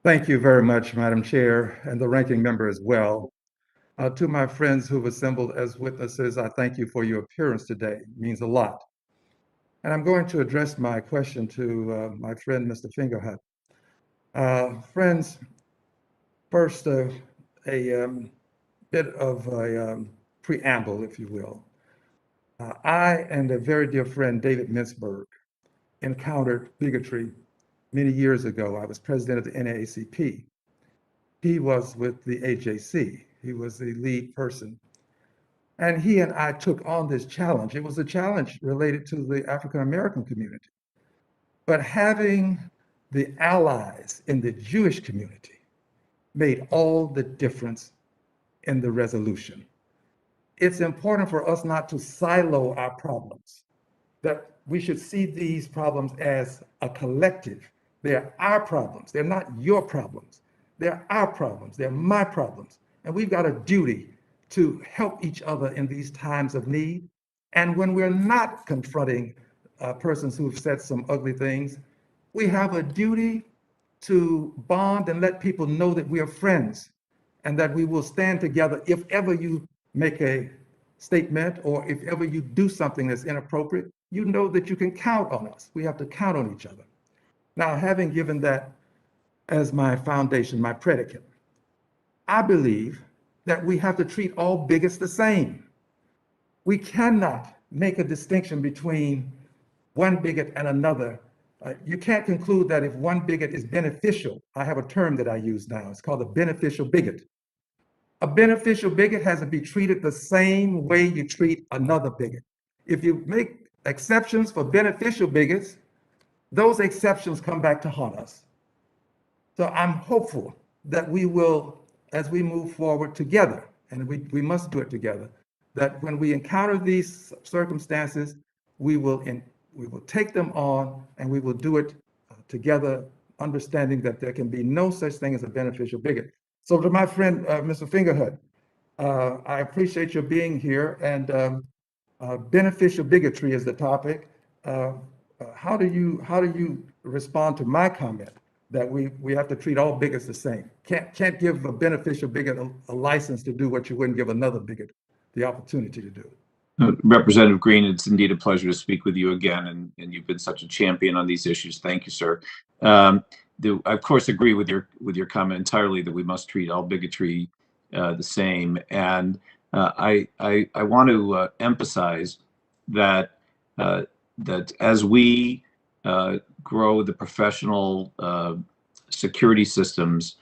Thank you very much, Madam Chair, and the ranking member as well. To my friends who've assembled as witnesses, I thank you for your appearance today. It means a lot. And I'm going to address my question to my friend, Mr. Fingerhut. Friends, first, a bit of a preamble, if you will. I and a very dear friend, David Mintzberg, encountered bigotry many years ago. I was president of the NAACP. He was with the AJC. He was the lead person. And he and I took on this challenge. It was a challenge related to the African American community. But having the allies in the Jewish community made all the difference in the resolution. It's important for us not to silo our problems, that we should see these problems as a collective. They're our problems. They're not your problems. They're our problems. They're my problems. And we've got a duty to help each other in these times of need. And when we're not confronting persons who've said some ugly things, we have a duty to bond and let people know that we are friends and that we will stand together if ever you make a statement or if ever you do something that's inappropriate. You know that you can count on us. We have to count on each other. Now, having given that as my foundation, my predicate, I believe that we have to treat all bigots the same. We cannot make a distinction between one bigot and another. You can't conclude that if one bigot is beneficial. I have a term that I use now. It's called a beneficial bigot. A beneficial bigot has to be treated the same way you treat another bigot. If you make exceptions for beneficial bigots, those exceptions come back to haunt us. So I'm hopeful that we will, as we move forward together, and we must do it together, that when we encounter these circumstances, we will take them on and we will do it together, understanding that there can be no such thing as a beneficial bigot. So to my friend, Mr. Fingerhut, I appreciate your being here, and beneficial bigotry is the topic. How do you respond to my comment that we have to treat all bigots the same? Can't give a beneficial bigot a license to do what you wouldn't give another bigot the opportunity to do. Representative Green, it's indeed a pleasure to speak with you again, and you've been such a champion on these issues. Thank you, sir. I of course agree with your comment entirely that we must treat all bigotry the same, and I want to emphasize that that as we grow the professional security systems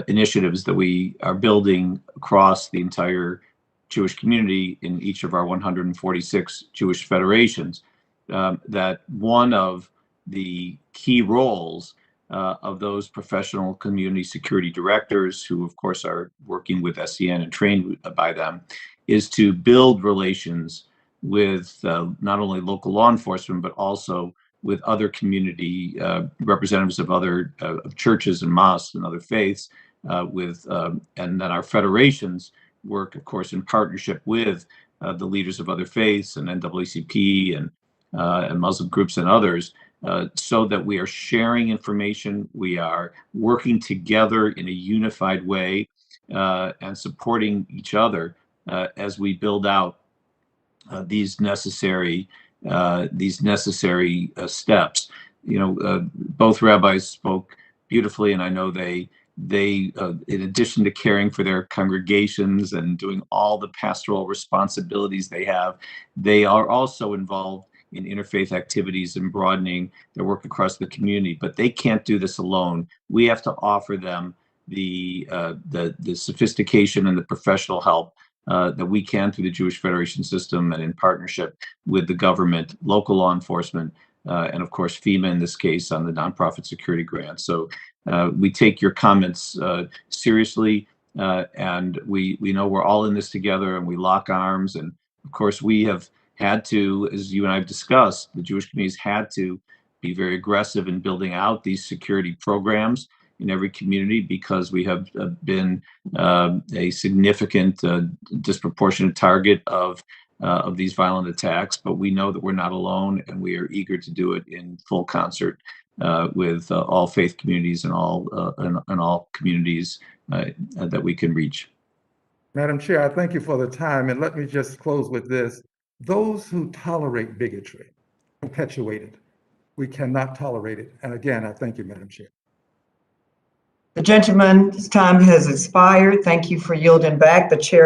initiatives that we are building across the entire Jewish community in each of our 146 Jewish federations, that one of the key roles of those professional community security directors, who of course are working with SCN and trained by them, is to build relations with not only local law enforcement, but also with other community representatives of other of churches and mosques and other faiths, and then our federations work, of course, in partnership with the leaders of other faiths and NAACP and Muslim groups and others, so that we are sharing information, we are working together in a unified way, and supporting each other as we build out these necessary steps. You know, both rabbis spoke beautifully, and I know they in addition to caring for their congregations and doing all the pastoral responsibilities they have, they are also involved in interfaith activities and broadening their work across the community. But they can't do this alone. We have to offer them the sophistication and the professional help that we can through the Jewish Federation system and in partnership with the government, local law enforcement, and of course FEMA in this case on the nonprofit security grant. So we take your comments seriously, and we know we're all in this together, and we lock arms. And of course we have had to, as you and I have discussed, the Jewish community's had to be very aggressive in building out these security programs in every community, because we have been a significant disproportionate target of these violent attacks. But we know that we're not alone, and we are eager to do it in full concert with all faith communities and all communities that we can reach. Madam Chair, I thank you for the time, and let me just close with this. Those who tolerate bigotry, perpetuate it. We cannot tolerate it. And again, I thank you, Madam Chair. The gentleman's time has expired. Thank you for yielding back. The chair